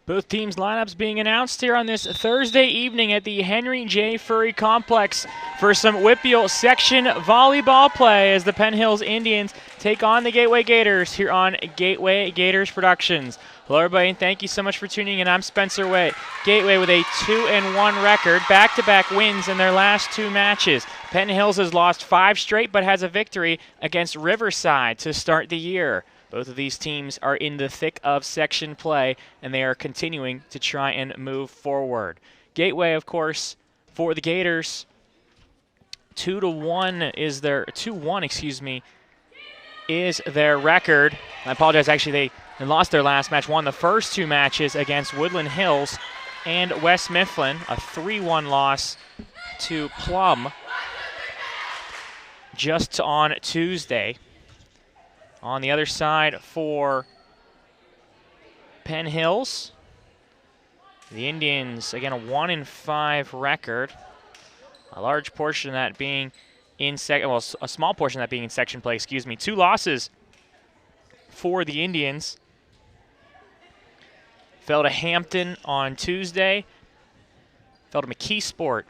Both teams' lineups being announced here on this Thursday evening at the Henry J. Furry Complex for some WPIAL section volleyball play as the Penn Hills Indians take on the Gateway Gators here on Gateway Gators Productions. Hello everybody, and thank you so much for tuning in. I'm Spencer Way. Gateway with a 2-1 record, back-to-back wins in their last two matches. Penn Hills has lost 5 straight but has a victory against Riverside to start the year. Both of these teams are in the thick of section play, and they are continuing to try and move forward. Gateway, of course, for the Gators, 2-1 is their 2-1, excuse me, is their record. I apologize. Actually, they lost their last match. Won the first 2 matches against Woodland Hills and West Mifflin. A 3-1 loss to Plum just on Tuesday. On the other side for Penn Hills, the Indians, again, a 1-5 record. A large portion of that being in a small portion of that being in section play, excuse me. 2 losses for the Indians. Fell to Hampton on Tuesday. Fell to McKeesport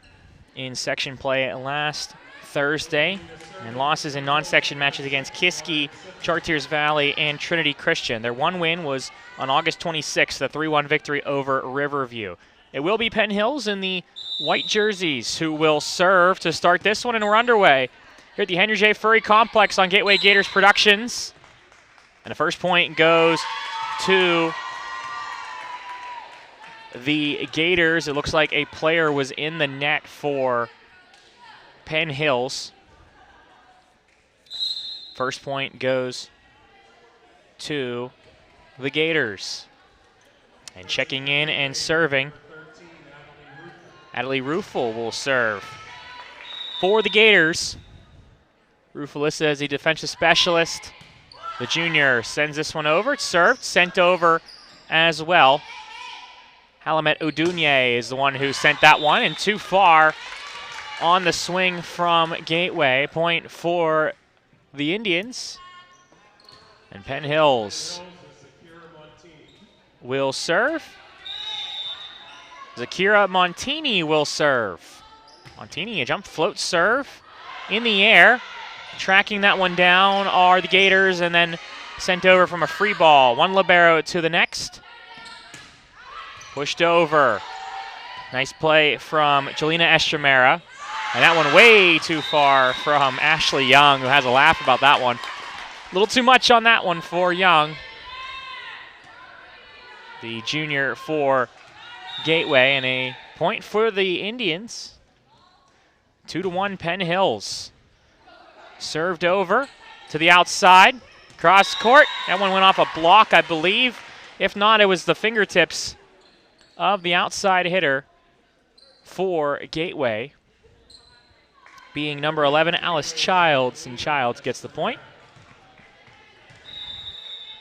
in section play last Thursday, and losses in non-section matches against Kiski, Chartiers Valley, and Trinity Christian. Their one win was on August 26th, a 3-1 victory over Riverview. It will be Penn Hills in the white jerseys who will serve to start this one, and we're underway here at the Henry J. Furry Complex on Gateway Gators Productions. And the first point goes to the Gators. It looks like a player was in the net for Penn Hills. First point goes to the Gators. And checking in and serving, Adelie Ruffel will serve for the Gators. Ruffalissa is a defensive specialist. The junior sends this one over. It's served, sent over as well. Halamet Odunye is the one who sent that one, and too far on the swing from Gateway. Point for the Indians. And Penn Hills will serve. Zakira Montini will serve. Montini, a jump float serve in the air. Tracking that one down are the Gators, and then sent over from a free ball. One libero to the next. Pushed over. Nice play from Jelena Estremera. And that one way too far from Ashley Young, who has a laugh about that one. A little too much on that one for Young. The junior for Gateway, and a point for the Indians. 2-1 Penn Hills. Served over to the outside. Cross court. That one went off a block, I believe. If not, it was the fingertips of the outside hitter for Gateway, being number 11, Alice Childs, and Childs gets the point.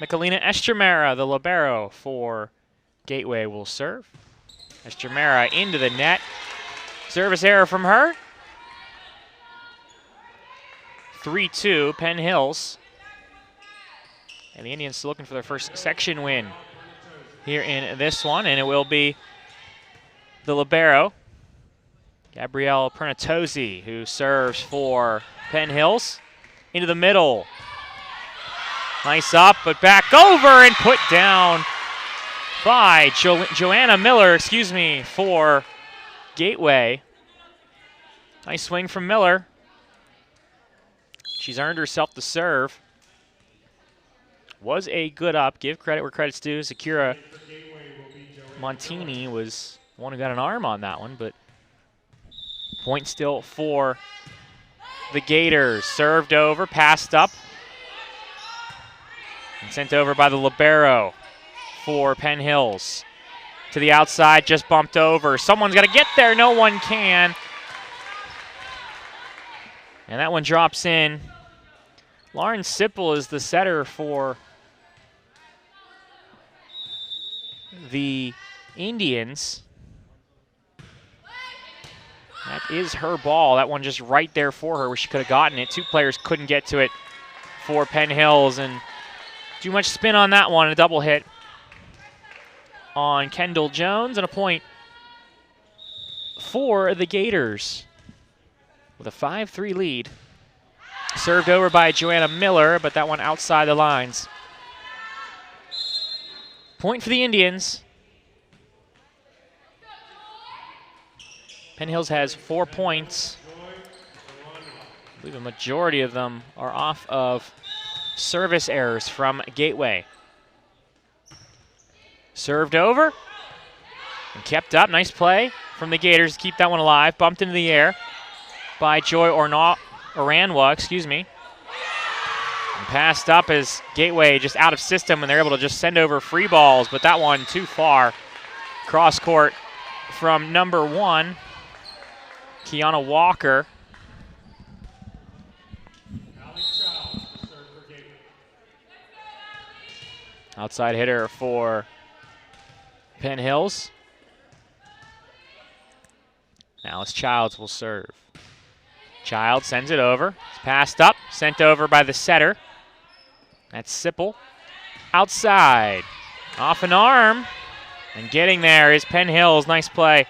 Michelina Estremera, the libero for Gateway, will serve. Estremera into the net. Service error from her. 3-2, Penn Hills. And the Indians still looking for their first section win here in this one, and it will be the libero, Gabrielle Pernatozzi, who serves for Penn Hills. Into the middle. Nice up, but back over and put down by Joanna Miller, for Gateway. Nice swing from Miller. She's earned herself the serve. Was a good up. Give credit where credit's due. Zakira Montini was the one who got an arm on that one, but point still for the Gators. Served over, passed up, and sent over by the libero for Penn Hills. To the outside, just bumped over. Someone's got to get there. No one can. And that one drops in. Lauren Sipple is the setter for the Indians. That is her ball. That one just right there for her where she could have gotten it. 2 players couldn't get to it for Penn Hills, and too much spin on that one, a double hit. on Kendall Jones, and a point for the Gators with a 5-3 lead. Served over by Joanna Miller, but that one outside the lines. Point for the Indians. Penn Hills has 4 points. I believe a majority of them are off of service errors from Gateway. Served over and kept up. Nice play from the Gators to keep that one alive. Bumped into the air by Joy Oranwa, And passed up as Gateway just out of system, and they're able to just send over free balls, but that one too far. Cross court from number 1, Kiana Walker. Outside hitter for Penn Hills. Alice Childs will serve. Child sends it over. It's passed up, sent over by the setter. That's Sipple. Outside, off an arm, and getting there is Penn Hills. Nice play.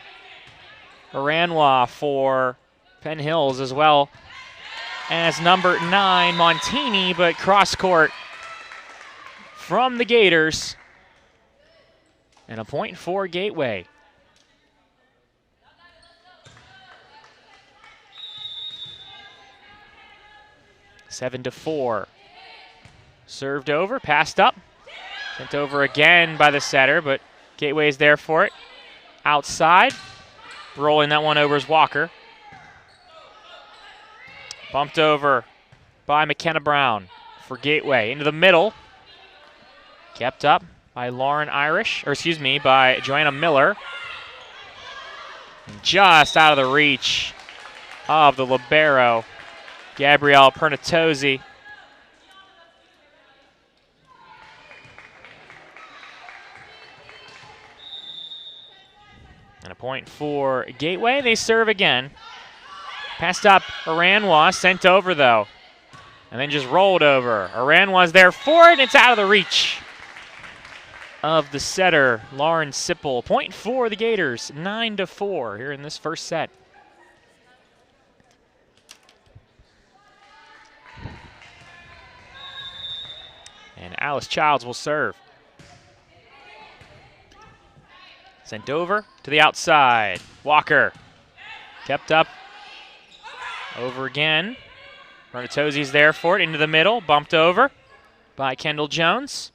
Oranwa for Penn Hills as well as number 9, Montini, but cross court from the Gators. And a point for Gateway. Seven to 4. Served over, passed up. Sent over again by the setter, but Gateway is there for it. Outside, rolling that one over is Walker. Bumped over by McKenna Brown for Gateway. Into the middle. Kept up by by Joanna Miller. And just out of the reach of the libero, Gabrielle Pernatozzi. And a point for Gateway. They serve again. Passed up Oranwa, sent over though. And then just rolled over. Oranwa's there for it, and it's out of the reach of the setter, Lauren Sipple. Point for the Gators, 9-4 here in this first set. And Alice Childs will serve. Sent over to the outside. Walker kept up. Over again. Pernatozzi's there for it. Into the middle. Bumped over by Kendall Jones.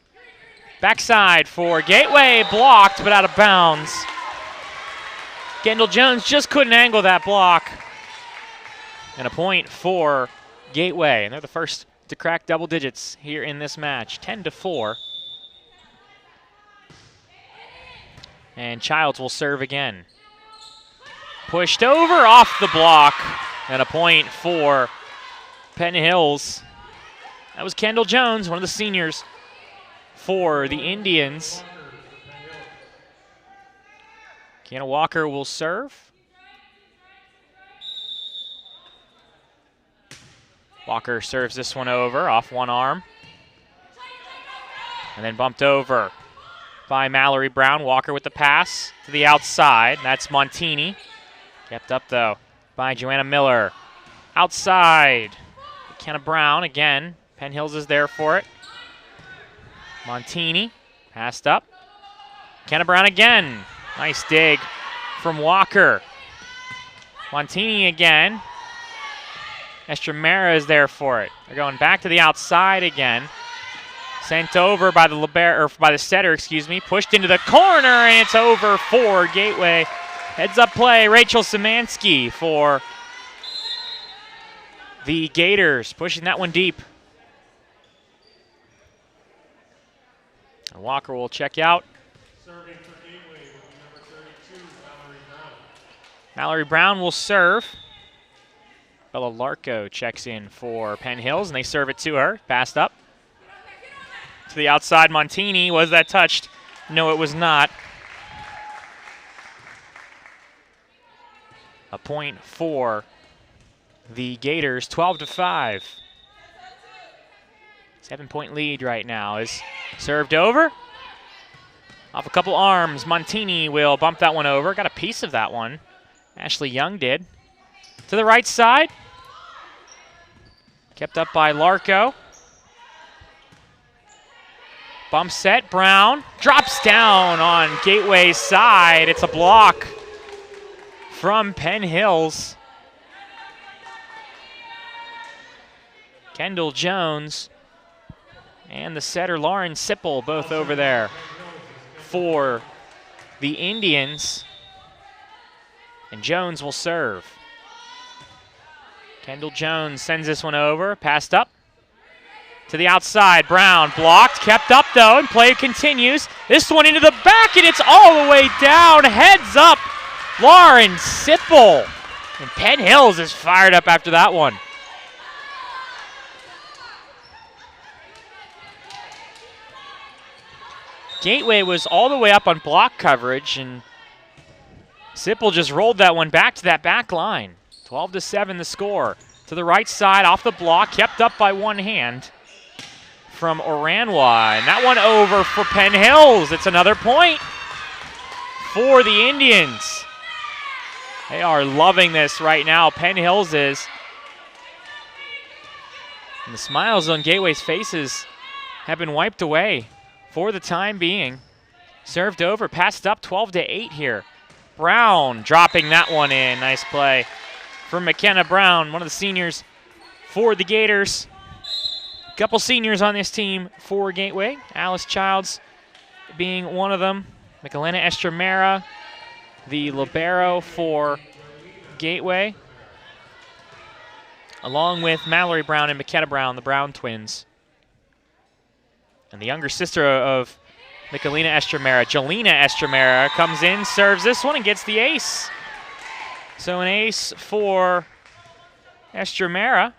Backside for Gateway. Blocked, but out of bounds. Kendall Jones just couldn't angle that block. And a point for Gateway. And they're the first to crack double digits here in this match. 10-4. And Childs will serve again. Pushed over, off the block. And a point for Penn Hills. That was Kendall Jones, one of the seniors for the Indians. Kiana Walker will serve. Walker serves this one over, off one arm. And then bumped over by Mallory Brown. Walker with the pass to the outside. That's Montini. Kept up, though, by Joanna Miller. Outside, McKenna Brown again. Penn Hills is there for it. Montini, passed up. McKenna Brown again. Nice dig from Walker. Montini again. Estremera is there for it. They're going back to the outside again. Sent over by the setter, pushed into the corner, and it's over for Gateway. Heads up play, Rachel Szymanski for the Gators, pushing that one deep. And Walker will check out. Serving for Gateway with number 32, Mallory Brown. Mallory Brown will serve. Bella Larco checks in for Penn Hills, and they serve it to her. Passed up to the outside. Montini, was that touched? No, it was not. A point for the Gators, 12-5. 7-point lead right now is served over. Off a couple arms, Montini will bump that one over. Got a piece of that one. Ashley Young did. To the right side. Kept up by Larco. Bump set, Brown. Drops down on Gateway's side. It's a block from Penn Hills. Kendall Jones and the setter Lauren Sipple both over there for the Indians. And Jones will serve. Kendall Jones sends this one over, passed up to the outside. Brown blocked, kept up though, and play continues. This one into the back, and it's all the way down. Heads up, Lauren Sipple. And Penn Hills is fired up after that one. Gateway was all the way up on block coverage, and Sipple just rolled that one back to that back line. 12-7 the score. To the right side, off the block, kept up by one hand from Oranwa. And that one over for Penn Hills. It's another point for the Indians. They are loving this right now. Penn Hills is. And the smiles on Gateway's faces have been wiped away for the time being. Served over, passed up, 12-8 here. Brown dropping that one in. Nice play from McKenna Brown, one of the seniors for the Gators. A couple seniors on this team for Gateway. Alice Childs being one of them. Michelena Estremera, the libero for Gateway, along with Mallory Brown and McKenna Brown, the Brown twins. And the younger sister of Michelena Estremera, Jelena Estremera, comes in, serves this one, and gets the ace. So an ace for Estremera.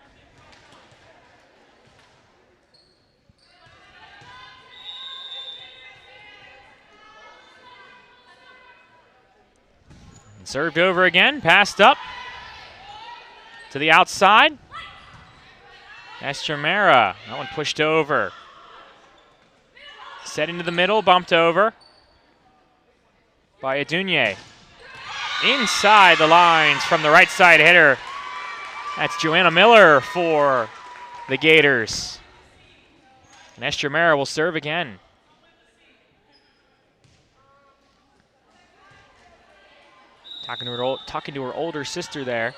And served over again, passed up to the outside. Estremera, that one pushed over. Set into the middle, bumped over by Adunye. Inside the lines from the right side hitter. That's Joanna Miller for the Gators. And Estremera will serve again. Talking to her older sister there.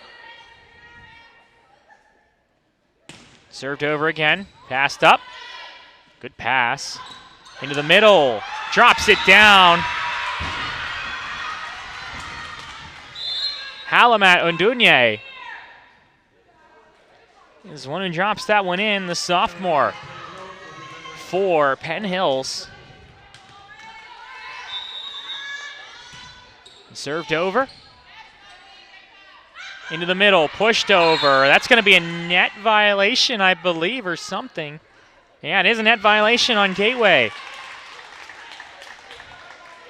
Served over again, passed up. Good pass. Into the middle, drops it down. Halamat Ondunye is one who drops that one in, the sophomore for Penn Hills. Served over. Into the middle, pushed over. That's going to be a net violation, I believe, or something. Yeah, it is a net violation on Gateway.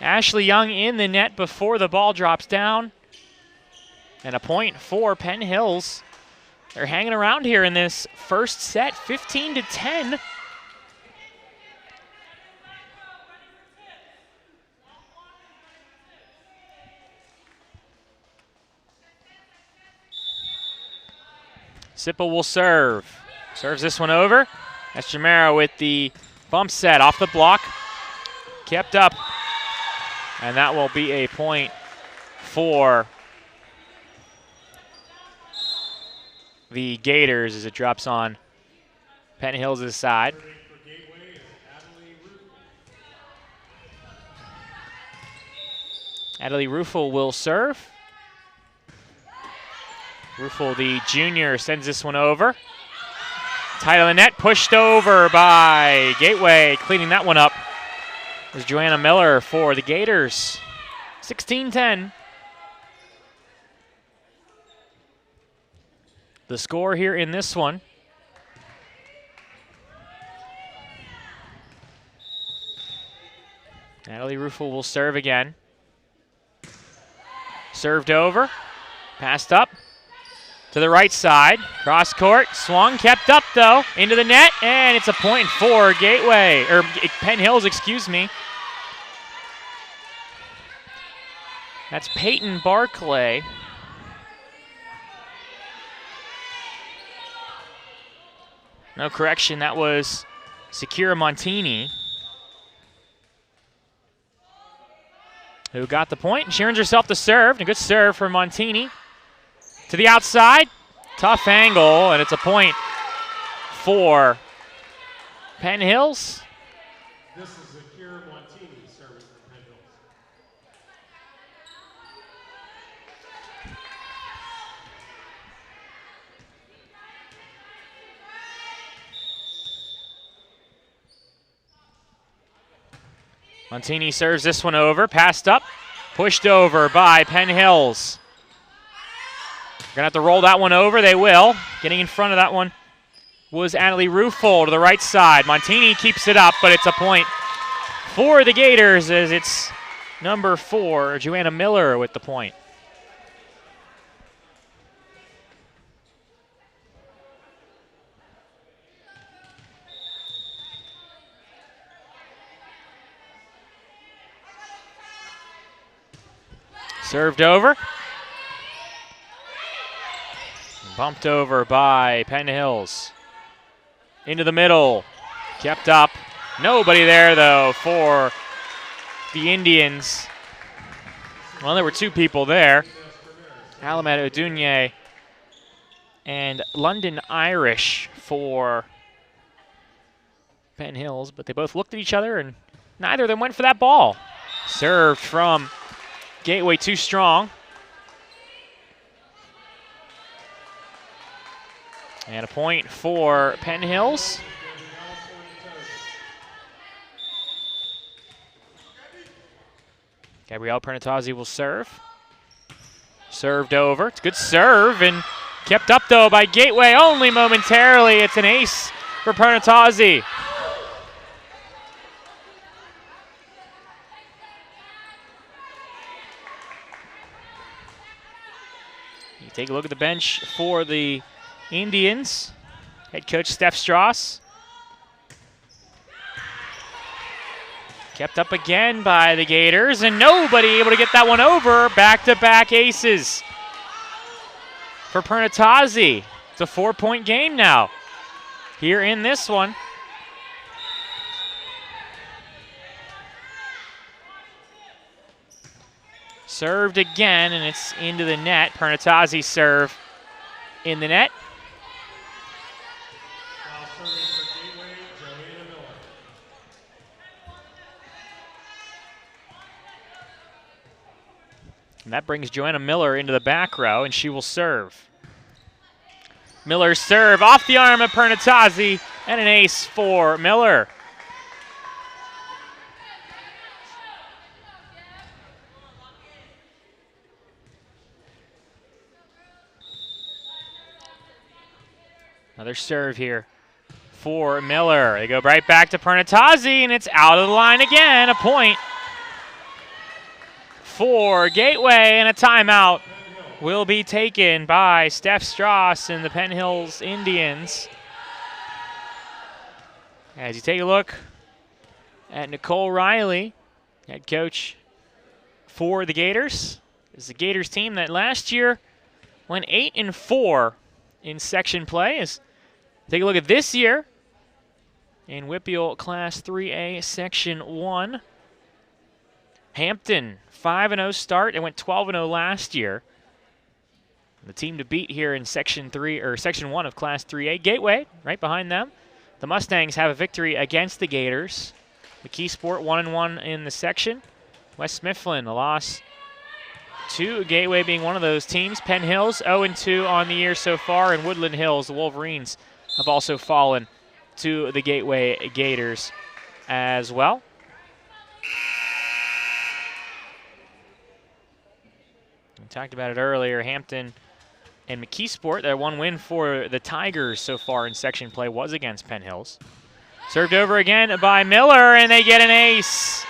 Ashley Young in the net before the ball drops down. And a point for Penn Hills. They're hanging around here in this first set, 15-10. Sipple will serve. Serves this one over. Estremera with the bump set off the block. Kept up. And that will be a point for the Gators as it drops on Penn Hills' side. Adelie Ruffel will serve. Ruffel, the junior, sends this one over. Tight on the net, pushed over by Gateway. Cleaning that one up was Joanna Miller for the Gators. 16-10. The score here in this one. Adelie Ruffel will serve again. Served over, passed up to the right side, cross court, swung, kept up though, into the net, and it's a point for Gateway, or Penn Hills, excuse me. That's Peyton Barclay. No correction, that was Sakira Montini, who got the point. She earns herself the serve. A good serve for Montini. To the outside. Tough angle, and it's a point for Penn Hills. This is Sakira Montini serving for Penn Hills. Montini serves this one over, passed up, pushed over by Penn Hills. Gonna have to roll that one over, they will. Getting in front of that one was Annalie Ruffel to the right side. Montini keeps it up, but it's a point for the Gators as it's number 4, Joanna Miller with the point. Served over. Bumped over by Penn Hills. Into the middle. Kept up. Nobody there, though, for the Indians. Well, there were 2 people there. Alamed Odunye and London Irish for Penn Hills, but they both looked at each other, and neither of them went for that ball. Served from Gateway too strong. And a point for Penn Hills. Gabrielle Pernatazzi will serve. Served over. It's a good serve and kept up, though, by Gateway only momentarily. It's an ace for Pernatazzi. You take a look at the bench for the Indians. Head coach Steph Strauss. Kept up again by the Gators, and nobody able to get that one over. Back-to-back aces for Pernatazzi. It's a 4-point game now here in this one. Served again, and it's into the net. Pernatazzi serve in the net. And that brings Joanna Miller into the back row, and she will serve. Miller's serve off the arm of Pernatazzi, and an ace for Miller. Another serve here for Miller. They go right back to Pernatazzi, and it's out of the line again. A point for Gateway, and a timeout will be taken by Steph Strauss and the Penn Hills Indians. As you take a look at Nicole Riley, head coach for the Gators. This is the Gators team that last year went 8-4 in section play. Take a look at this year in WPIAL Class 3A Section 1. Hampton, 5-0 start. It went 12-0 last year. The team to beat here in Section 3 or Section 1 of Class 3A. Gateway, right behind them. The Mustangs have a victory against the Gators. McKeesport 1-1 in the section. West Mifflin, a loss to Gateway being one of those teams. Penn Hills 0-2 on the year so far, and Woodland Hills, the Wolverines, have also fallen to the Gateway Gators as well. We talked about it earlier. Hampton and McKeesport, their one win for the Tigers so far in section play was against Penn Hills. Served over again by Miller, and they get an ace.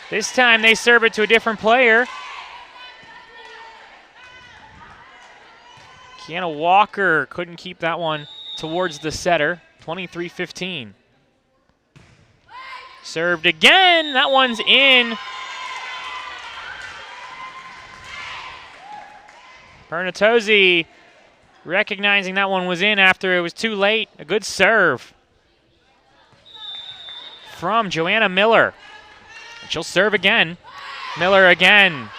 This time they serve it to a different player. Kiana Walker couldn't keep that one towards the setter. 23-15. Served again. That one's in. Pernatozzi recognizing that one was in after it was too late. A good serve from Joanna Miller. She'll serve again. Miller again.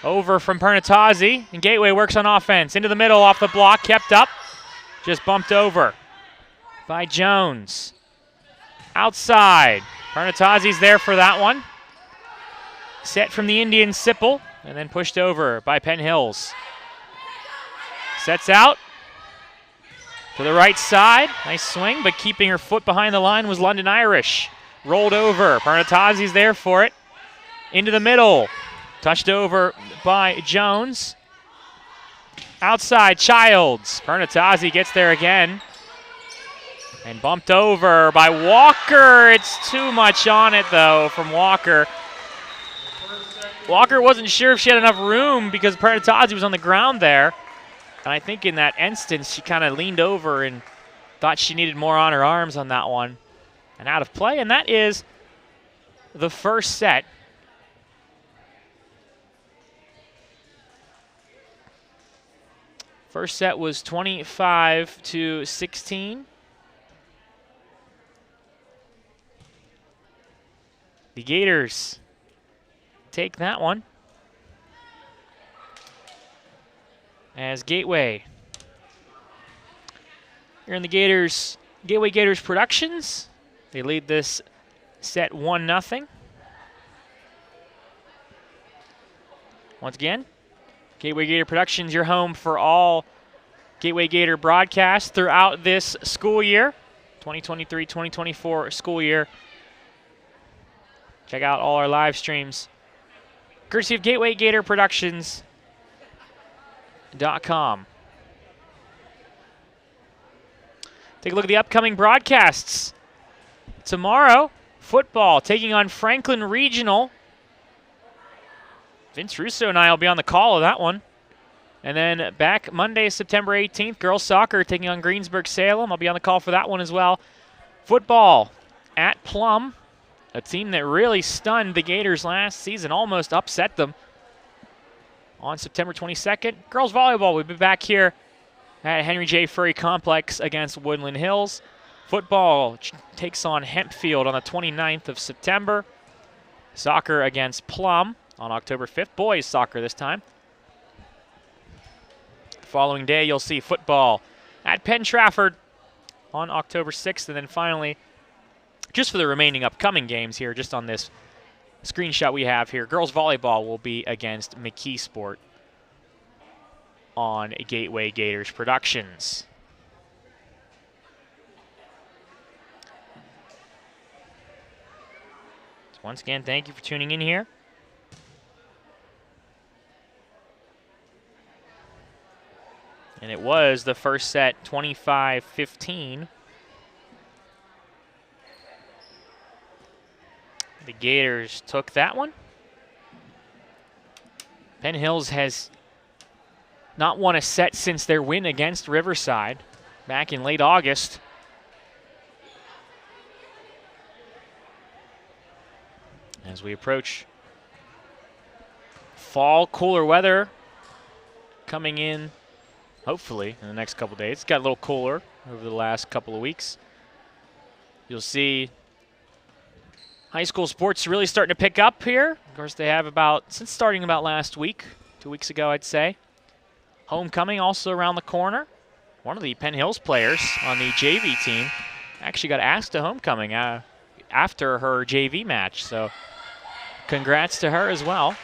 Over from Pernatozzi, and Gateway works on offense. Into the middle, off the block, kept up. Just bumped over by Jones. Outside. Pernatozzi's there for that one. Set from the Indian Sipple, and then pushed over by Penn Hills. Sets out to the right side. Nice swing, but keeping her foot behind the line was London Irish. Rolled over. Pernatozzi's there for it. Into the middle. Touched over by Jones. Outside, Childs. Pernatozzi gets there again. And bumped over by Walker. It's too much on it, though, from Walker. Walker wasn't sure if she had enough room because Pernatozzi was on the ground there. And I think in that instance, she kind of leaned over and thought she needed more on her arms on that one. And out of play, and that is the first set. First set was 25-16. The Gators take that one. As Gateway. Here in the Gateway Gators Productions. They lead this set 1-0. Once again, Gateway Gator Productions, your home for all Gateway Gator broadcasts throughout this school year, 2023-2024 school year. Check out all our live streams, courtesy of Gateway Gator Productions.com. Take a look at the upcoming broadcasts. Tomorrow, football taking on Franklin Regional. Vince Russo and I will be on the call of that one. And then back Monday, September 18th, girls soccer taking on Greensburg-Salem. I'll be on the call for that one as well. Football at Plum, a team that really stunned the Gators last season, almost upset them on September 22nd. Girls volleyball will be back here at Henry J. Furry Complex against Woodland Hills. Football takes on Hempfield on the 29th of September. Soccer against Plum on October 5th. Boys soccer this time. The following day, you'll see football at Penn Trafford on October 6th. And then finally, just for the remaining upcoming games here, just on this screenshot we have here, girls volleyball will be against McKeesport on Gateway Gators Productions. So once again, thank you for tuning in here. And it was the first set, 25-15. The Gators took that one. Penn Hills has not won a set since their win against Riverside back in late August. As we approach fall, cooler weather coming in, hopefully, in the next couple days. It's got a little cooler over the last couple of weeks. You'll see high school sports really starting to pick up here. Of course, they have since starting about last week, 2 weeks ago, I'd say. Homecoming also around the corner. One of the Penn Hills players on the JV team actually got asked to homecoming after her JV match, so congrats to her as well.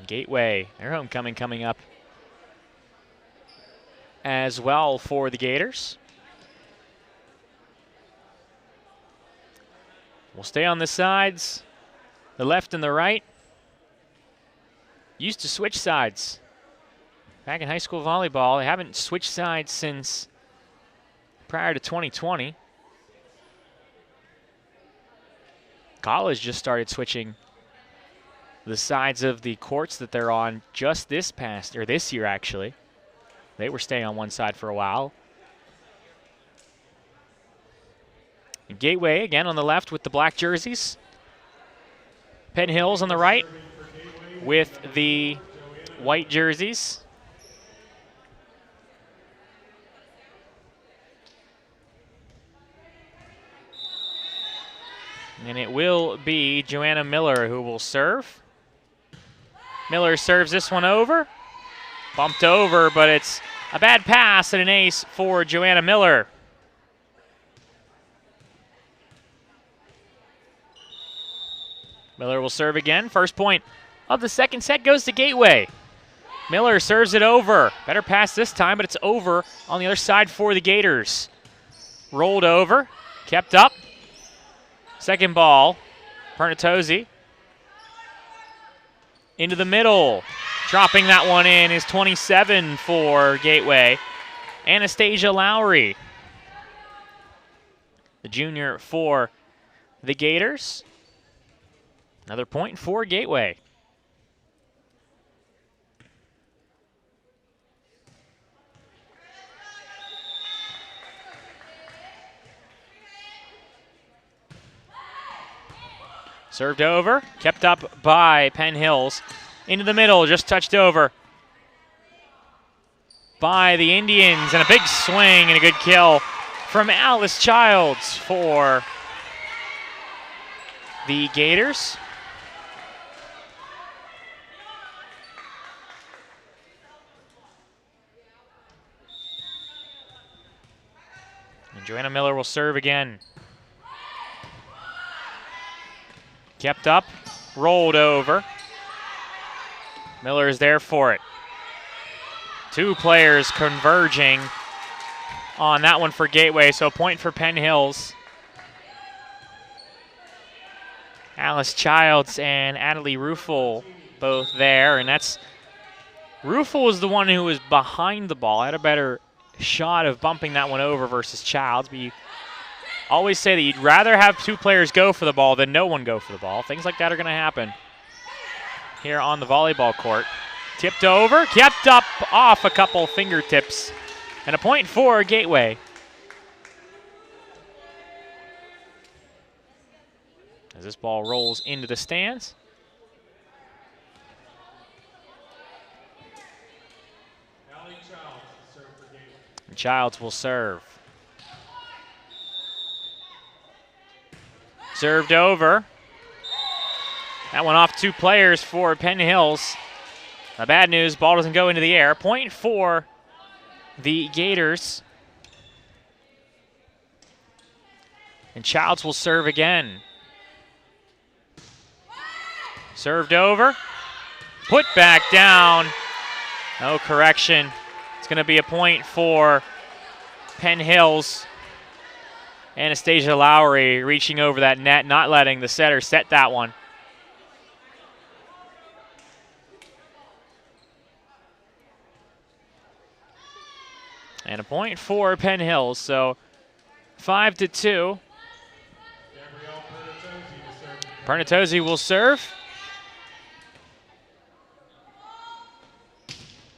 Gateway, their homecoming coming up as well for the Gators. We'll stay on the sides, the left and the right. Used to switch sides back in high school volleyball. They haven't switched sides since prior to 2020. College just started switching the sides of the courts that they're on just this year actually. They were staying on one side for a while. And Gateway again on the left with the black jerseys. Penn Hills on the right with the white jerseys. And it will be Joanna Miller who will serve. Miller serves this one over. Bumped over, but it's a bad pass and an ace for Joanna Miller. Miller will serve again. First point of the second set goes to Gateway. Miller serves it over. Better pass this time, but it's over on the other side for the Gators. Rolled over, kept up. Second ball, Pernatozzi. Into the middle. Dropping that one in is 27 for Gateway. Anastasia Lowry, the junior for the Gators. Another point for Gateway. Served over, kept up by Penn Hills. Into the middle, just touched over by the Indians. And a big swing and a good kill from Alice Childs for the Gators. And Joanna Miller will serve again. Kept up, rolled over. Miller is there for it. Two players converging on that one for Gateway, so a point for Penn Hills. Alice Childs and Adelie Ruffel both there, and that's Ruffel was the one who was behind the ball. Had a better shot of bumping that one over versus Childs, but you always say that you'd rather have two players go for the ball than no one go for the ball. Things like that are going to happen here on the volleyball court. Tipped over, kept up off a couple fingertips, and a point for Gateway. As this ball rolls into the stands. And Childs will serve. Served over. That one off two players for Penn Hills. The bad news, ball doesn't go into the air. Point for the Gators. And Childs will serve again. Served over. Put back down. No correction. It's going to be a point for Penn Hills. Anastasia Lowry reaching over that net, not letting the setter set that one. And a point for Penn Hills, so 5-2. Pernatozzi will serve.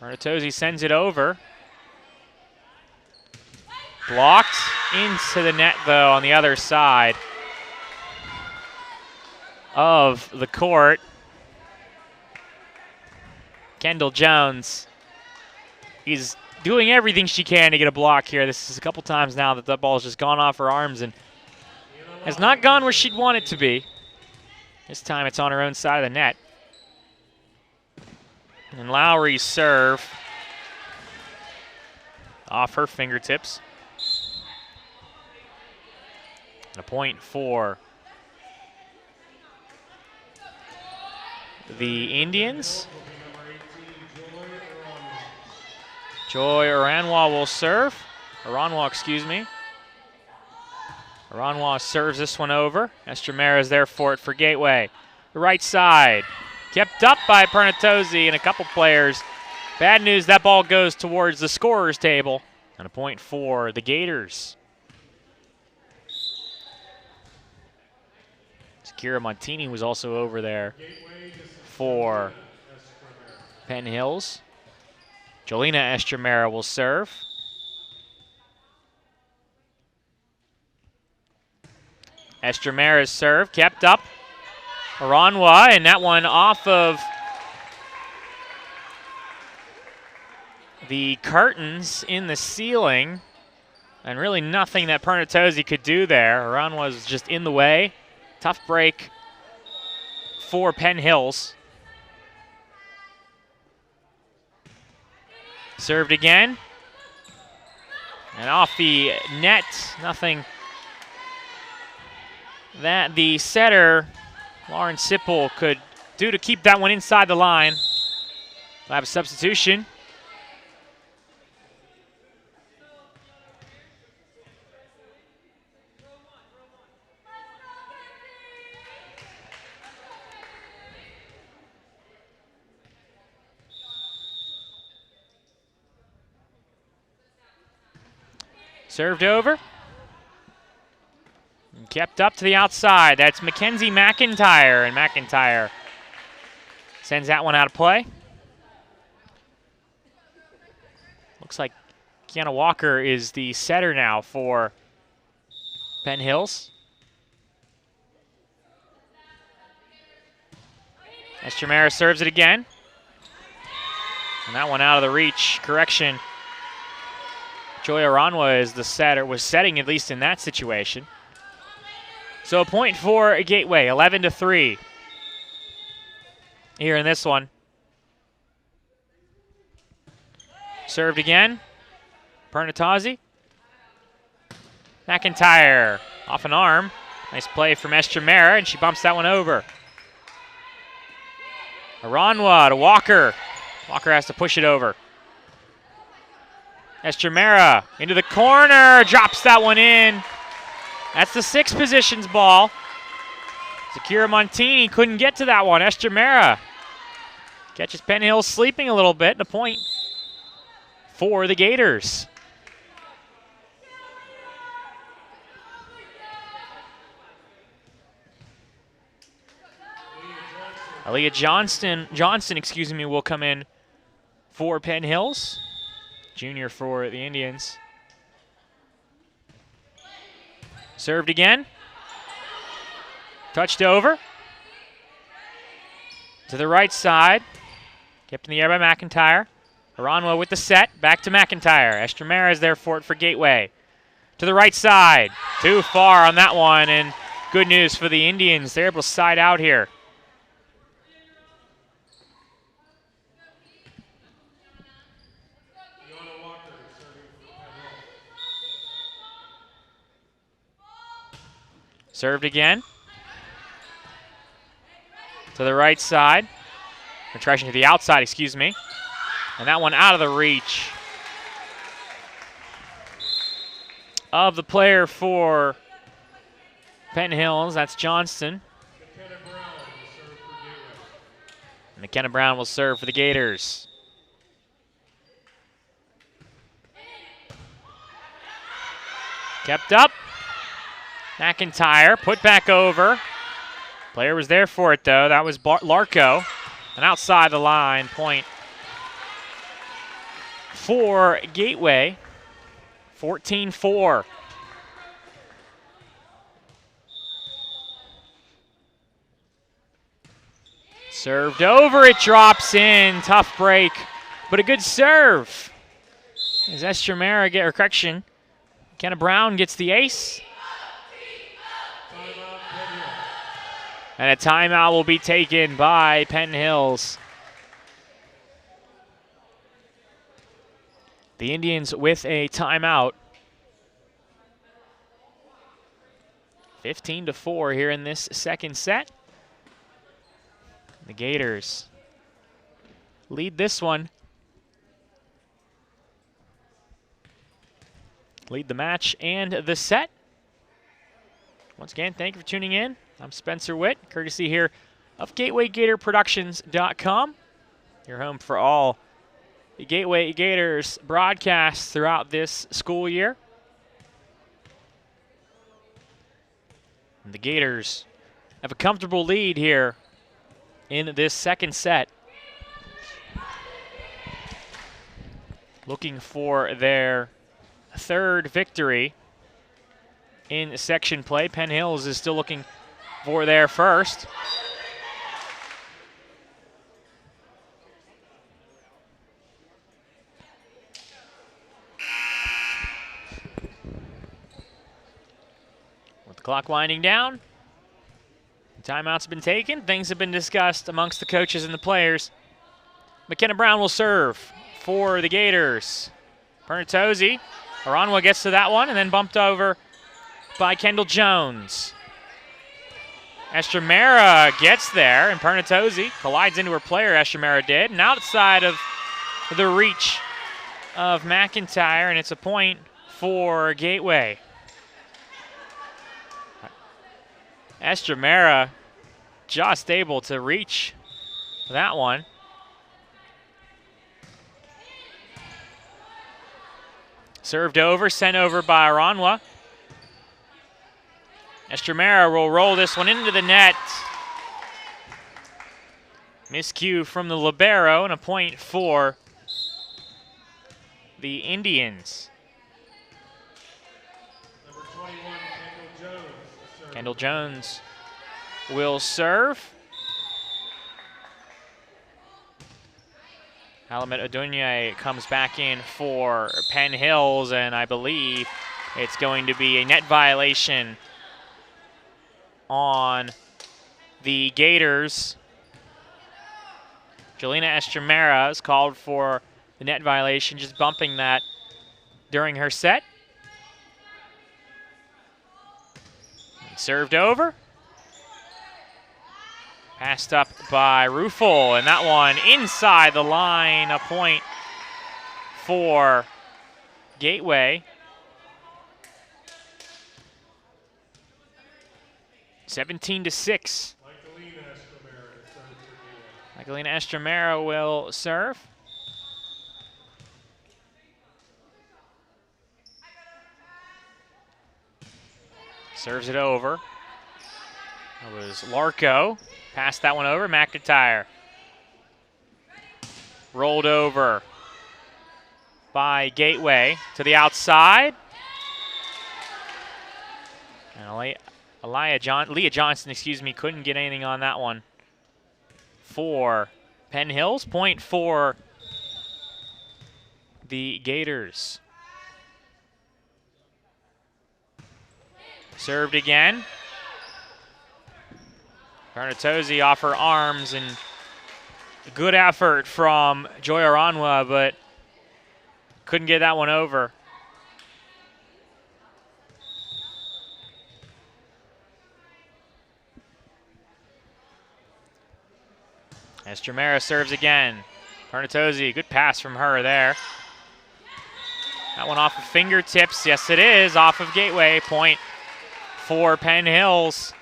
Pernatozzi sends it over. Blocked into the net, though, on the other side of the court. Kendall Jones, he's doing everything she can to get a block here. This is a couple times now that ball's just gone off her arms and has not gone where she'd want it to be. This time it's on her own side of the net. And Lowry's serve off her fingertips. And a point for the Indians. Joy Aranwa will serve. Aranwa, excuse me. Aranwa serves this one over. Estremera is there for it for Gateway. The right side. Kept up by Pernatozzi and a couple players. Bad news, that ball goes towards the scorer's table. And a point for the Gators. Kira Montini was also over there for Penn Hills. Jolina Estremera will serve. Estremera's serve kept up. Aranwa, and that one off of the curtains in the ceiling, and really nothing that Pernatosi could do there. Aranwa was just in the way. Tough break for Penn Hills. Served again. And off the net, nothing that the setter, Lauren Sipple, could do to keep that one inside the line. We'll have a substitution. Served over. And kept up to the outside. That's Mackenzie McIntyre, and McIntyre sends that one out of play. Looks like Kiana Walker is the setter now for Penn Hills. Estremera serves it again. And that one out of the reach. Correction. Joy Aranwa is the setter, was setting at least in that situation. So a point for Gateway, 11-3 here in this one. Served again. Pernatosi. McIntyre off an arm. Nice play from Estremera, and she bumps that one over. Aranwa to Walker. Walker has to push it over. Estremera into the corner, drops that one in. That's the 6 positions ball. Zakira Montini couldn't get to that one. Estremera catches Penn Hills sleeping a little bit, and a point for the Gators. Aaliyah Johnson, will come in for Penn Hills. Junior for the Indians. Served again. Touched over. To the right side. Kept in the air by McIntyre. Aranwa with the set. Back to McIntyre. Estremera is there for it for Gateway. To the right side. Too far on that one, and good news for the Indians. They're able to side out here. Served again. To the right side. Contraction to the outside, excuse me. And that one out of the reach of the player for Penn Hills. That's Johnston. McKenna Brown will serve for the Gators. Kept up. McIntyre put back over. Player was there for it, though. That was Larco. And outside the line, point for Gateway. 14-4. Served over, it drops in. Tough break, but a good serve. As Estremera correction. Kenna Brown gets the ace. And a timeout will be taken by Penn Hills. The Indians with a timeout. 15-4 here in this second set. The Gators lead this one. Lead the match and the set. Once again, thank you for tuning in. I'm Spencer Witt, courtesy here of GatewayGatorProductions.com. Your home for all the Gateway Gators broadcasts throughout this school year. And the Gators have a comfortable lead here in this second set. Looking for their third victory in section play. Penn Hills is still looking for their first. Clock winding down. Timeouts have been taken. Things have been discussed amongst the coaches and the players. McKenna Brown will serve for the Gators. Pernatozzi. Aranwa gets to that one and then bumped over by Kendall Jones. Estremera gets there, and Pernatozzi collides into her player, Estremera did, and outside of the reach of McIntyre, and it's a point for Gateway. Estremera just able to reach that one. Served over, sent over by Aranwa. Estremera will roll this one into the net. Miscue from the libero, and a point for the Indians. Number 21, Kendall Jones. Kendall Jones will serve. Alamet Odunye comes back in for Penn Hills, and I believe it's going to be a net violation on the Gators. Jelena Estremera is called for the net violation, just bumping that during her set. And served over. Passed up by Rufel, and that one inside the line, a point for Gateway. 17-6. Michaelina Estremera will serve. Serves it over. That was Larco. Passed that one over. McIntyre. Rolled over by Gateway to the outside. And Leah Johnson, couldn't get anything on that one for Penn Hills. Point for the Gators. Served again. Pernatozzi off her arms, and a good effort from Joy Aranwa, but couldn't get that one over. Estremera serves again. Pernatozzi, good pass from her there. That one off of fingertips. Yes, it is off of Gateway. Point for Penn Hills.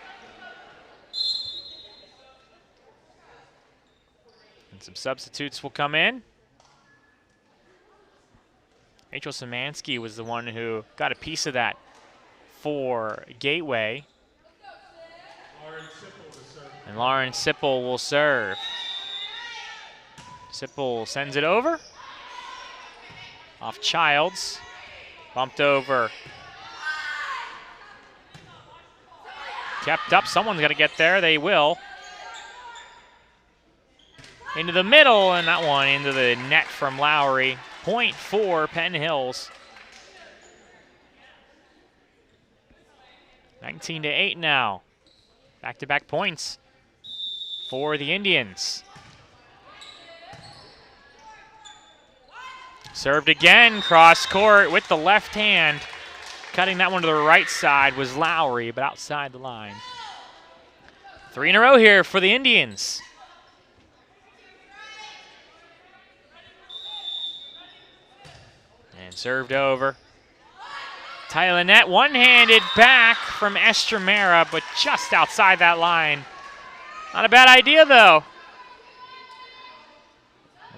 And some substitutes will come in. Rachel Szymanski was the one who got a piece of that for Gateway. And Lauren Sipple will serve. Sipple sends it over. Off Childs. Bumped over. Kept up. Someone's got to get there. They will. Into the middle, and that one into the net from Lowry. Point for Penn Hills. 19-8 now. Back-to-back points for the Indians. Served again, cross court with the left hand. Cutting that one to the right side was Lowry, but outside the line. 3 in a row here for the Indians. And served over. Tyler net, one-handed back from Estremera, but just outside that line. Not a bad idea, though.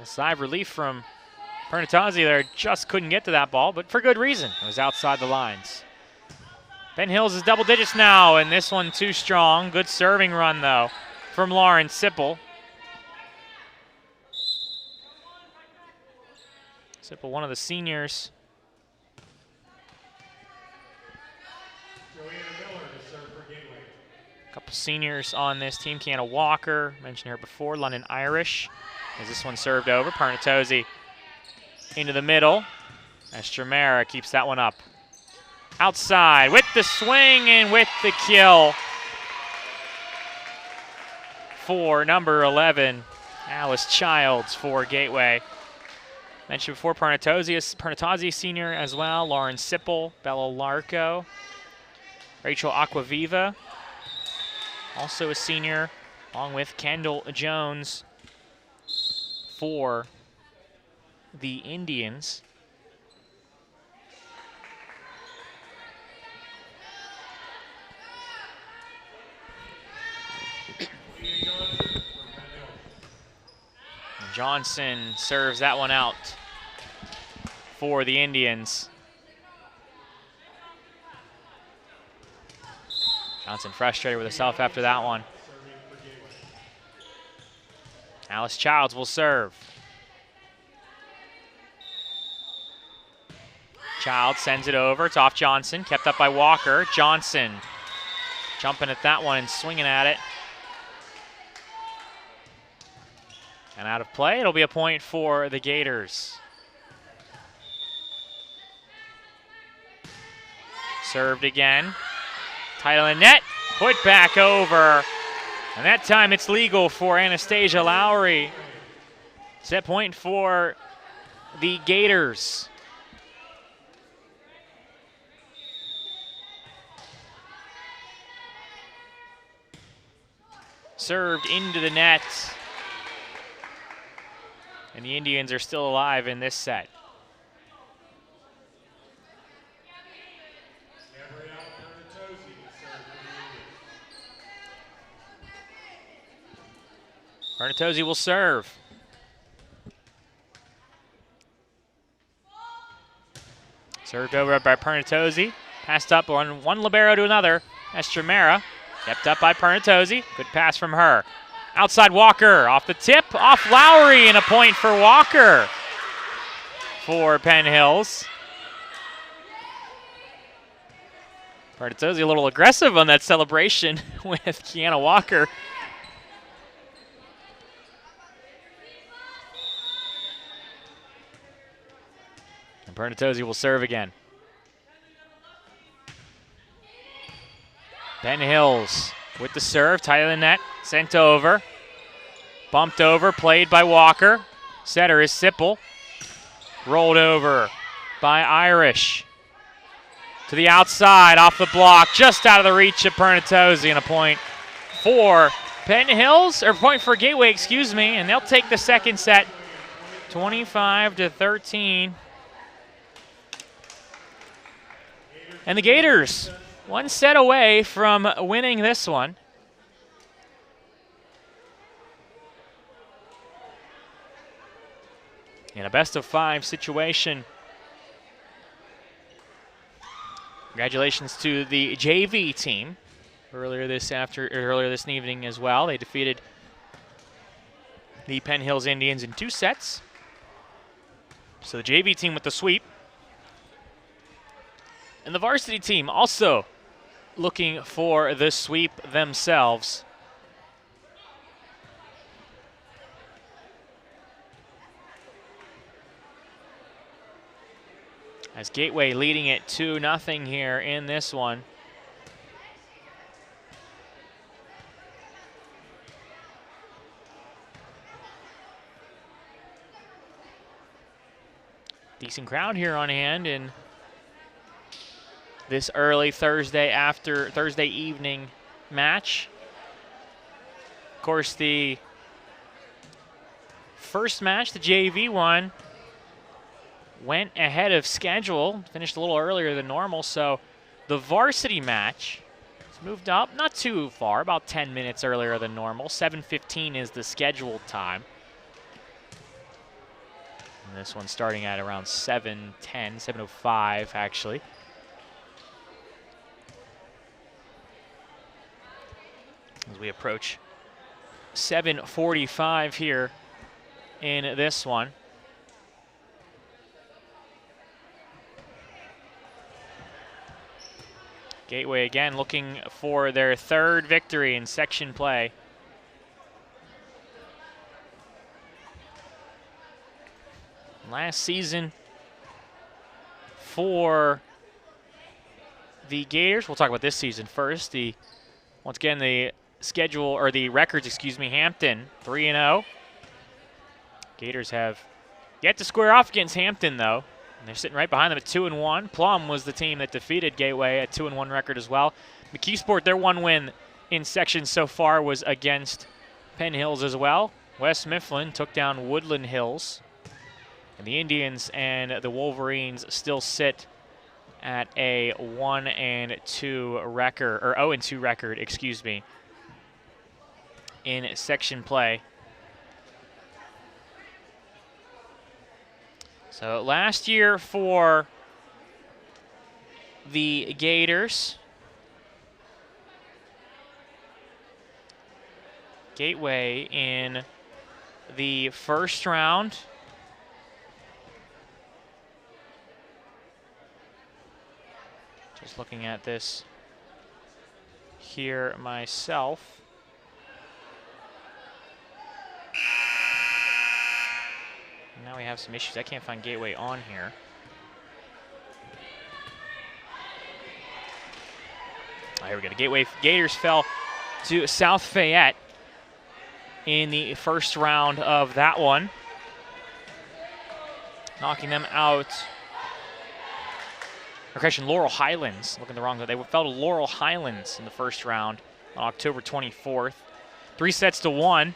A sigh of relief from Pernatozzi there, just couldn't get to that ball, but for good reason. It was outside the lines. Penn Hills is double digits now, and this one too strong. Good serving run, though, from Lauren Sipple. Sipple, one of the seniors. A couple seniors on this team. Kiana Walker, mentioned her before. London Irish, as this one served over. Pernatozzi into the middle. Estremera keeps that one up. Outside with the swing and with the kill for number 11, Alice Childs for Gateway. Mentioned before, Pernatozzi senior as well, Lauren Sipple, Bella Larco, Rachel Aquaviva, also a senior, along with Kendall Jones for the Indians. Johnson serves that one out for the Indians. Johnson frustrated with herself after that one. Alice Childs will serve. Childs sends it over. It's off Johnson. Kept up by Walker. Johnson jumping at that one and swinging at it. And out of play, it'll be a point for the Gators. Served again. Title in net, put back over. And that time it's legal for Anastasia Lowry. Set point for the Gators. Served into the net. And the Indians are still alive in this set. Pernatozzi will serve. Served over by Pernatozzi. Passed up on one libero to another. Estremera kept up by Pernatozzi. Good pass from her. Outside Walker, off the tip, off Lowry, and a point for Walker for Penn Hills. Pernatozzi a little aggressive on that celebration with Kiana Walker. And Pernatozzi will serve again. Penn Hills with the serve, tight of the net, sent over. Bumped over, played by Walker. Setter is Sipple. Rolled over by Irish. To the outside, off the block, just out of the reach of Pernatozzi, and a point for Penn Hills, or point for Gateway, excuse me, and they'll take the second set, 25-13. And the Gators, one set away from winning this one. In a best-of-5 situation. Congratulations to the JV team earlier this evening as well. They defeated the Penn Hills Indians in 2 sets. So the JV team with the sweep. And the varsity team also looking for the sweep themselves. As Gateway leading it 2-0 here in this one. Decent crowd here on hand in this early Thursday evening match. Of course, the first match, the JV one, went ahead of schedule, finished a little earlier than normal, so the varsity match has moved up, not too far, about 10 minutes earlier than normal. 7:15 is the scheduled time. And this one's starting at around 7:10, 7:05 actually. As we approach 7:45 here in this one. Gateway again looking for their 3rd victory in section play. Last season for the Gators, we'll talk about this season first. Once again, the schedule, or the records, excuse me, Hampton 3-0. Gators have yet to square off against Hampton, though. And they're sitting right behind them at 2-1. Plum was the team that defeated Gateway at 2-1 record as well. McKeesport, their one win in section so far was against Penn Hills as well. West Mifflin took down Woodland Hills. And the Indians and the Wolverines still sit at a 1-2 record, or 0-2 record, excuse me, in section play. So last year for the Gators, Gateway in the first round just looking at this here myself. Now we have some issues. I can't find Gateway on here. Oh, here we go. The Gators fell to South Fayette in the first round of that one, knocking them out. Or correction, Laurel Highlands. Looking the wrong way. They fell to Laurel Highlands in the first round on October 24th. 3-1.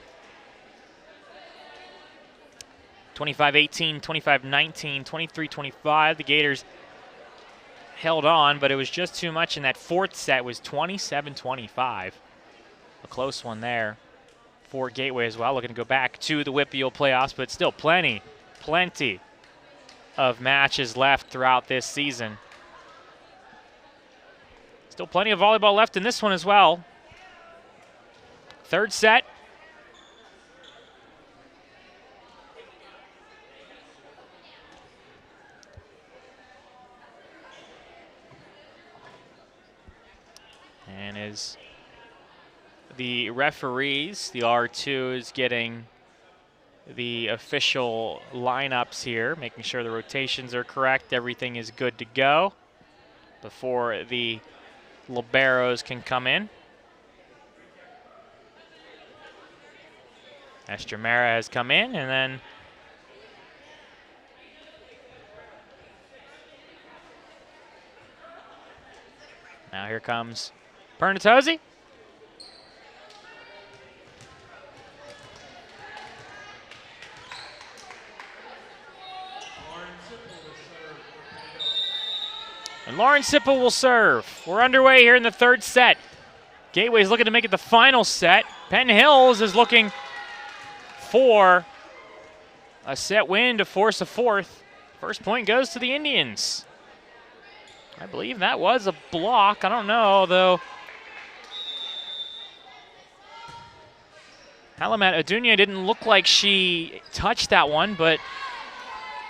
25-18, 25-19, 23-25. The Gators held on, but it was just too much, and that fourth set was 27-25. A close one there for Gateway as well. Looking to go back to the WPIAL playoffs, but still plenty of matches left throughout this season. Still plenty of volleyball left in this one as well. Third set. And as the referees, the R2 is getting the official lineups here, making sure the rotations are correct, everything is good to go before the liberos can come in. Estremera has come in, and then now here comes Pernatozzi. And Lauren Sipple will serve. We're underway here in the third set. Gateway's looking to make it the final set. Penn Hills is looking for a set win to force a fourth. First point goes to the Indians. I believe that was a block. I don't know, though. Halamat Adunia didn't look like she touched that one, but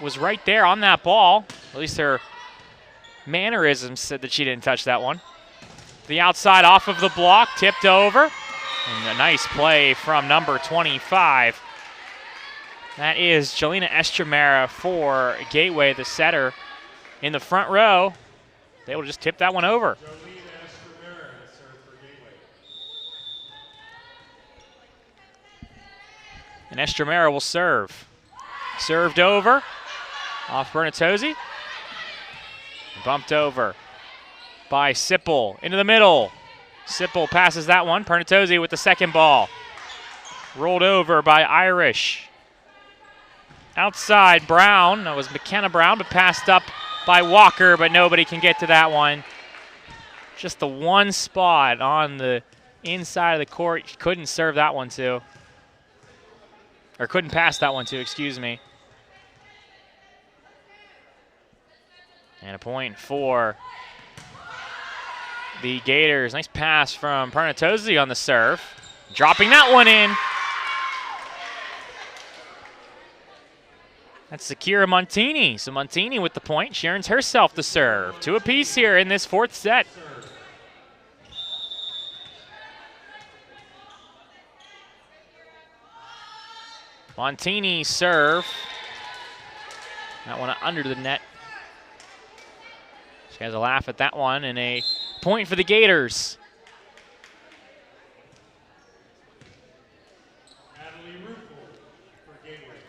was right there on that ball. At least her mannerisms said that she didn't touch that one. The outside off of the block, tipped over. And a nice play from number 25. That is Jelena Estremera for Gateway, the setter in the front row. They will just tip that one over. And Estremera will serve. Served over off Bernatozzi. Bumped over by Sipple into the middle. Sipple passes that one. Pernatozzi with the second ball. Rolled over by Irish. Outside Brown. That was McKenna Brown, but passed up by Walker, but nobody can get to that one. Just the one spot on the inside of the court. Couldn't serve that one to. Or couldn't pass that one to, excuse me. And a point for the Gators. Nice pass from Pernatozzi on the serve. Dropping that one in. That's Zakira Montini. So Montini with the point. She earns herself the serve. Two apiece here in this fourth set. Montini serve. That one under the net. She has a laugh at that one, and a point for the Gators.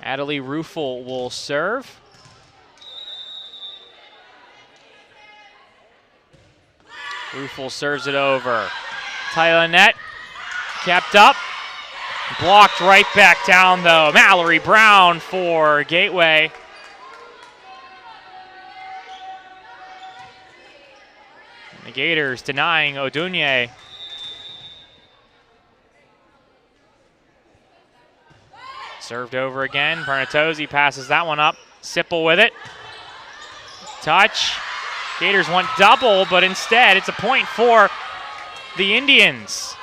Adelie Ruffel will serve. Ruffel serves it over. Tyler net, kept up. Blocked right back down, though. Mallory Brown for Gateway. And the Gators denying Odunye. Served over again. Pernatozzi passes that one up. Sipple with it. Touch. Gators want double, but instead it's a point for the Indians.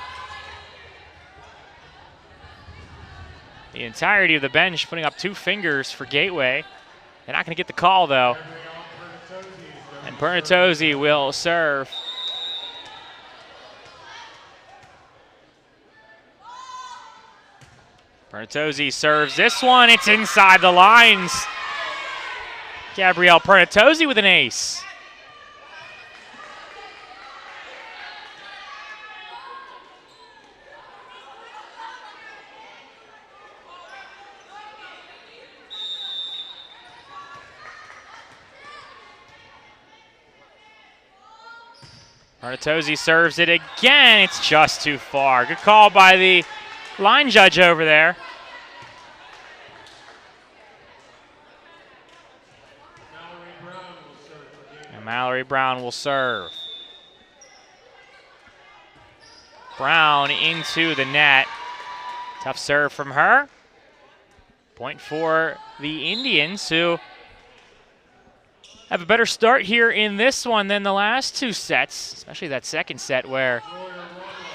The entirety of the bench putting up 2 fingers for Gateway. They're not going to get the call, though. And Pernatozzi will serve. Pernatozzi serves this one. It's inside the lines. Gabrielle Pernatozzi with an ace. Pernatozzi serves it again. It's just too far. Good call by the line judge over there. And Mallory Brown will serve. Brown into the net. Tough serve from her. Point for the Indians, who have a better start here in this one than the last 2 sets, especially that second set where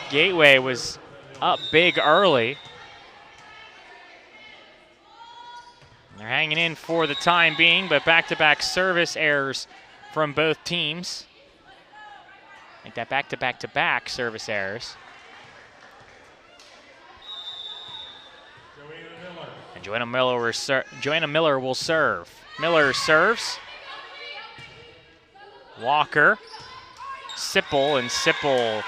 Gateway was up big early. They're hanging in for the time being, but back-to-back service errors from both teams. Make that back-to-back-to-back service errors. And Joanna Miller will serve. Miller serves. Walker, Sipple, and Sipple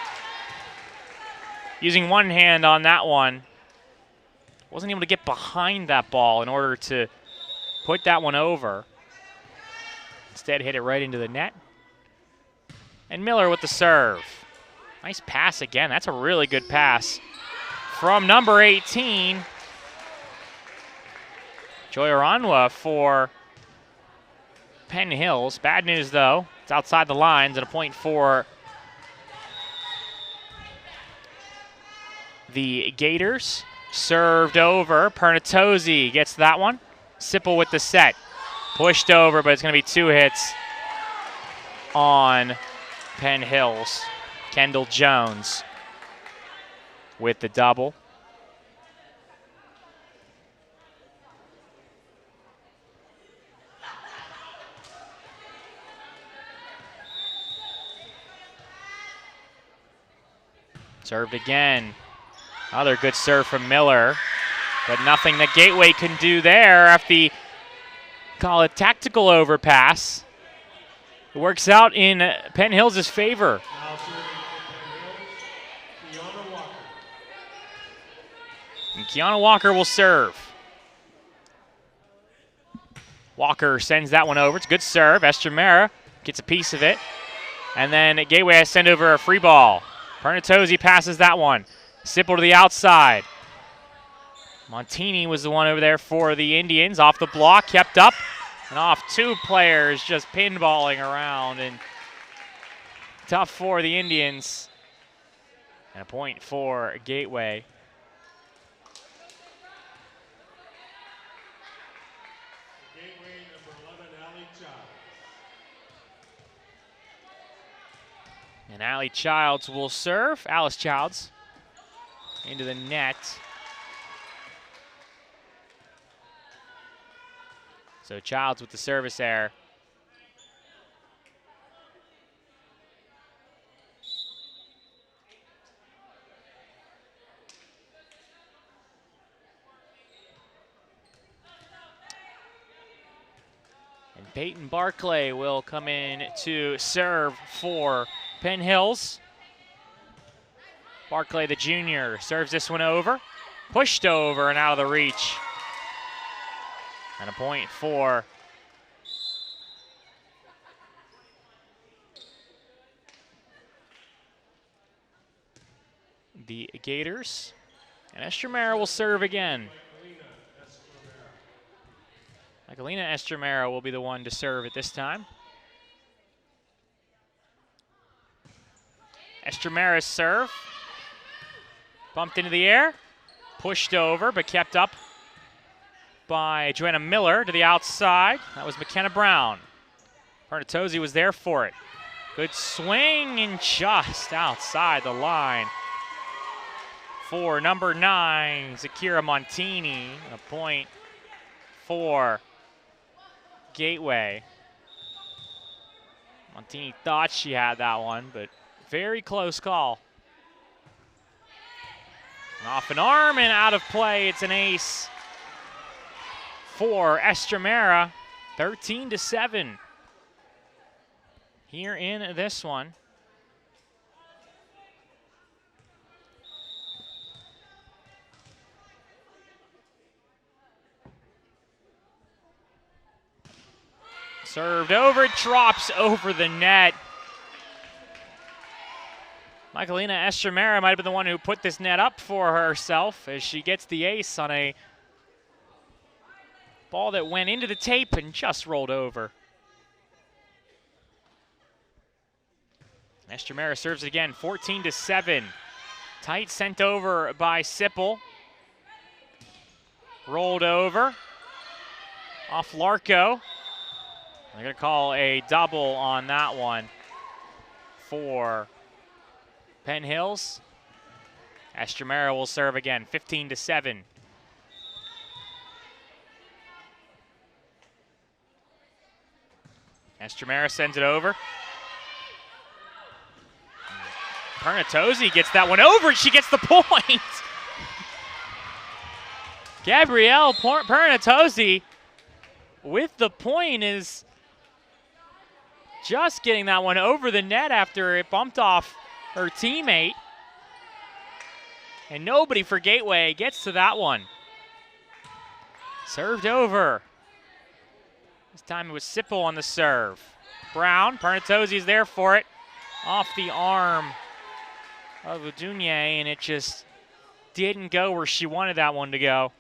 using one hand on that one. Wasn't able to get behind that ball in order to put that one over. Instead, hit it right into the net. And Miller with the serve. Nice pass again. That's a really good pass from number 18. Joy Oranwa for Penn Hills. Bad news, though. It's outside the lines and a point for the Gators. Served over. Pernatozzi gets that one. Sipple with the set. Pushed over, but it's going to be 2 hits on Penn Hills. Kendall Jones with the double. Served again. Another good serve from Miller, but nothing that Gateway can do there after the, call it, tactical overpass. It works out in Penn Hills' favor. And Kiana Walker will serve. Walker sends that one over. It's a good serve. Esther Mera gets a piece of it. And then Gateway has to send over a free ball. Pernatozzi passes that one. Sipple to the outside. Montini was the one over there for the Indians. Off the block, kept up, and off 2 players just pinballing around. And tough for the Indians. And a point for Gateway. Gateway number 11, Allie Childs. And Allie Childs will serve. Alice Childs into the net. So Childs with the service error. And Peyton Barclay will come in to serve for Penn Hills. Barclay, the junior, serves this one over. Pushed over and out of the reach. And a point for the Gators. And Estremera will serve again. Michaelina Estremera will be the one to serve at this time. Estremera's serve. Bumped into the air. Pushed over, but kept up by Joanna Miller to the outside. That was McKenna Brown. Pernatozzi was there for it. Good swing and just outside the line for number 9, Zakira Montini. A point for Gateway. Montini thought she had that one, but very close call. And off an arm and out of play. It's an ace for Estremera. 13-7 here in this one. Served over, drops over the net. Michaelina Estremera might have been the one who put this net up for herself as she gets the ace on a ball that went into the tape and just rolled over. Estremera serves it again, 14-7. Tight sent over by Sipple. Rolled over. Off Larco. They're going to call a double on that one for Penn Hills. Estremera will serve again, 15-7. Estremera sends it over. Pernatozzi gets that one over, and she gets the point. Gabrielle Pernatozzi with the point is just getting that one over the net after it bumped off her teammate. And nobody for Gateway gets to that one. Served over. This time it was Sipple on the serve. Brown, Pernatozzi is there for it. Off the arm of Udunye, and it just didn't go where she wanted that one to go.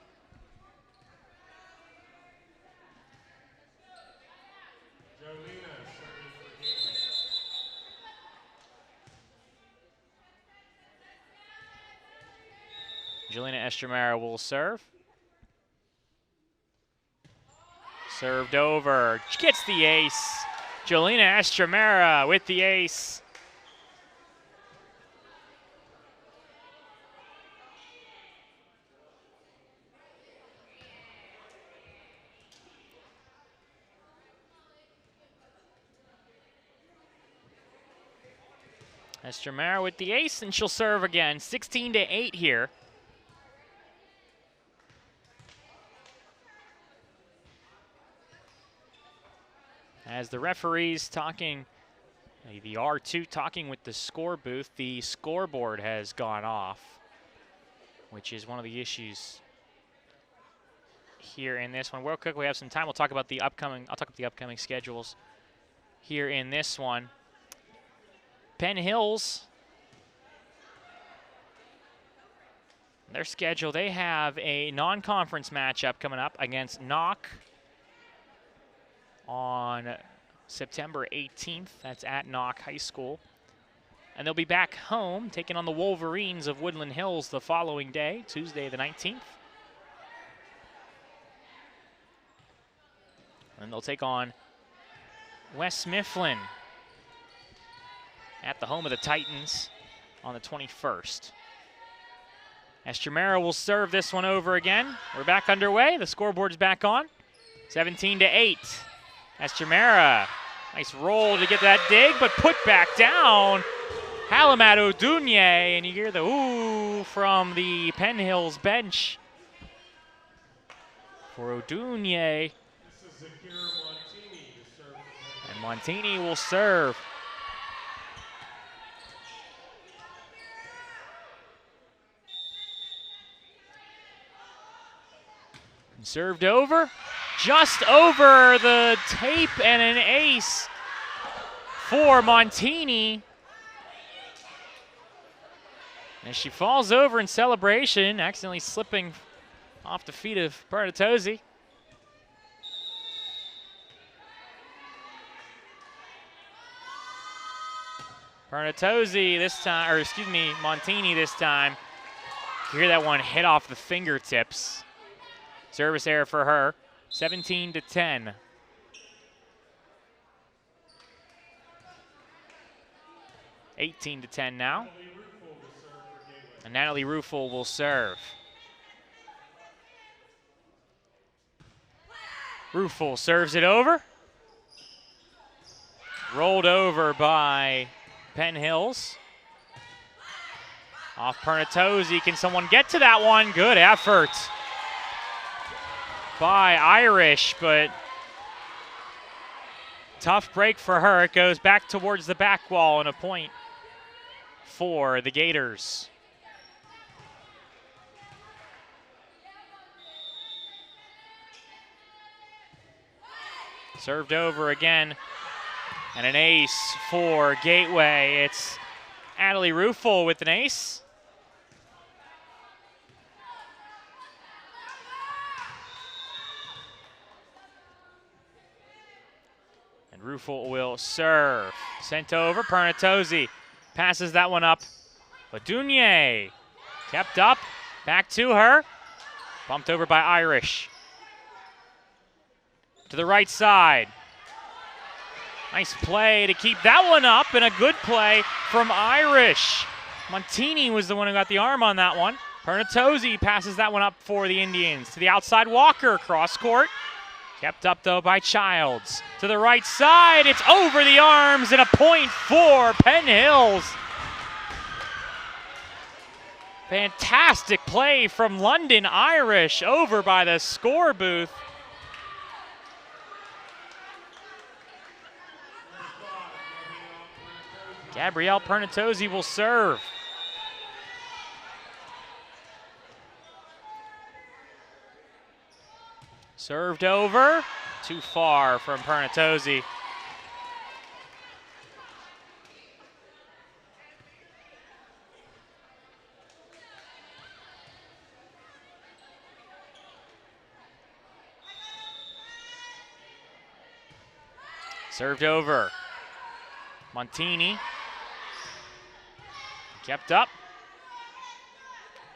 Jelena Estremera will serve. Served over, gets the ace. Jelena Estremera with the ace. Estremera with the ace, and she'll serve again. 16-8 here. As the referees talking, the R2 talking with the score booth, the scoreboard has gone off, which is one of the issues here in this one. Real quick, we have some time. I'll talk about the upcoming schedules here in this one. Penn Hills, their schedule, they have a non-conference matchup coming up against Knock on September 18th. That's at Knock High School. And they'll be back home taking on the Wolverines of Woodland Hills the following day, Tuesday the 19th. And they'll take on West Mifflin at the home of the Titans on the 21st. Estremera will serve this one over again. We're back underway. The scoreboard's back on. 17-8. Estremera, nice roll to get that dig, but put back down. Halamat Udunye, and you hear the ooh from the Penn Hills bench for Udunye. This is Zakira Montini to Montini will serve. Served over, just over the tape, and an ace for Montini. As she falls over in celebration, accidentally slipping off the feet of Parnatozzi. Parnatozzi this time, or excuse me, Montini this time. You hear that one hit off the fingertips. Service error for her, 17-10. (18-10) now. And Natalie Ruffel will serve. Ruffel serves it over. Rolled over by Penn Hills. Off Parnatozzi. Can someone get to that one? Good effort by Irish, but tough break for her. It goes back towards the back wall and a point for the Gators. Served over again, and an ace for Gateway. It's Natalie Ruffel with an ace. Ruffel will serve. Sent over, Parnatozzi passes that one up. Ladunier kept up, back to her. Bumped over by Irish. To the right side. Nice play to keep that one up, and a good play from Irish. Montini was the one who got the arm on that one. Parnatozzi passes that one up for the Indians. To the outside, Walker, cross court. Kept up, though, by Childs. To the right side, it's over the arms, and a point for Penn Hills. Fantastic play from London Irish over by the score booth. Gabrielle Parnatozzi will serve. Served over, too far from Parnatozzi. Served over. Montini. Kept up.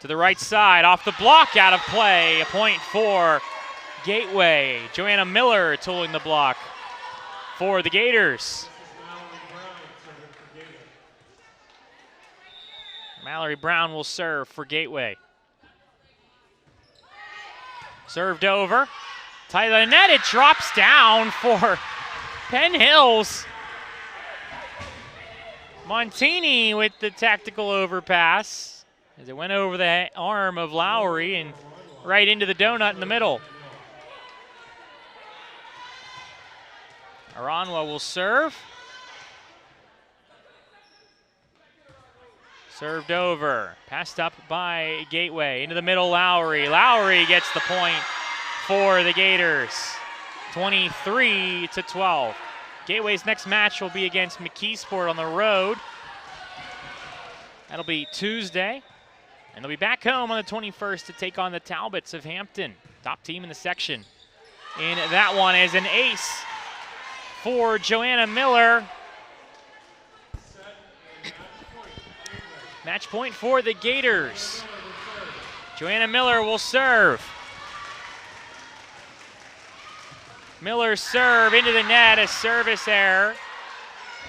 To the right side, off the block, out of play. A point for Gateway. Joanna Miller tooling the block for the Gators. Mallory Brown will serve for Gateway. Served over. Tight of the net, it drops down for Penn Hills. Montini with the tactical overpass as it went over the arm of Lowry and right into the donut in the middle. Aranwa will serve. Served over. Passed up by Gateway. Into the middle, Lowry. Lowry gets the point for the Gators. 23-12. Gateway's next match will be against McKeesport on the road. That'll be Tuesday. And they'll be back home on the 21st to take on the Talbots of Hampton. Top team in the section. And that one is an ace for Joanna Miller. Match point for the Gators. Joanna Miller will serve. Miller serve into the net, a service error.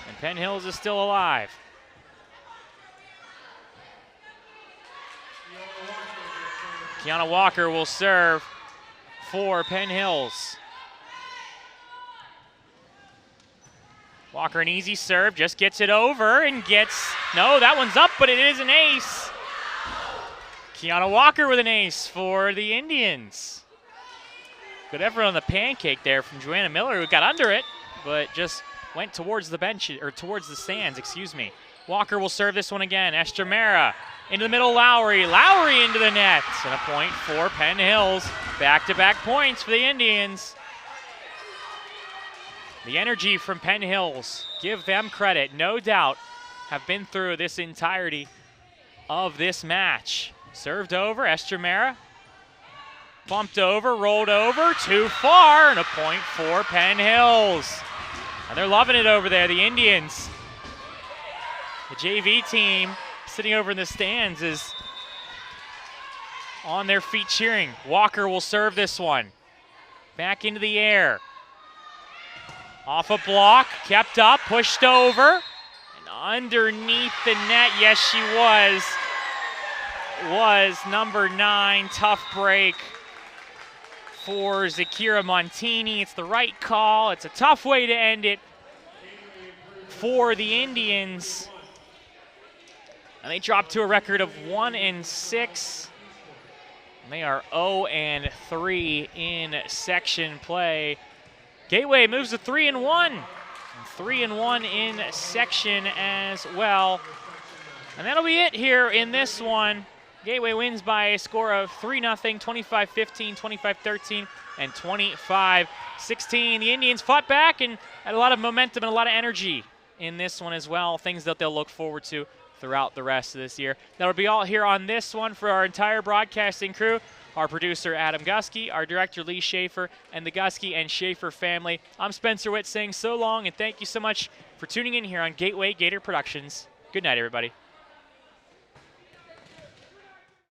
And Penn Hills is still alive. Kiana Walker will serve for Penn Hills. Walker, an easy serve, just gets it over and gets, no, that one's up, but it is an ace. Kiana Walker with an ace for the Indians. Good effort on the pancake there from Joanna Miller, who got under it, but just went towards the bench, or towards the stands, excuse me. Walker will serve this one again. Estremera into the middle, Lowry. Lowry into the net. And a point for Penn Hills. Back-to-back points for the Indians. The energy from Penn Hills, give them credit, no doubt, have been through this entirety of this match. Served over, Estremera. Bumped over, rolled over, too far, and a point for Penn Hills. And they're loving it over there, the Indians. The JV team sitting over in the stands is on their feet cheering. Walker will serve this one. Back into the air. Off a block, kept up, pushed over, and underneath the net, yes she was number 9, tough break for Zakira Montini. It's the right call. It's a tough way to end it for the Indians. And they dropped to a record of 1-6. And they are 0-3 in section play. Gateway moves to 3-1. And 3-1 in section as well. And that'll be it here in this one. Gateway wins by a score of 3-0, 25-15, 25-13, and 25-16. The Indians fought back and had a lot of momentum and a lot of energy in this one as well. Things that they'll look forward to throughout the rest of this year. That'll be all here on this one for our entire broadcasting crew. Our producer, Adam Gusky, our director, Lee Schaefer, and the Gusky and Schaefer family. I'm Spencer Witt saying so long, and thank you so much for tuning in here on Gateway Gator Productions. Good night, everybody.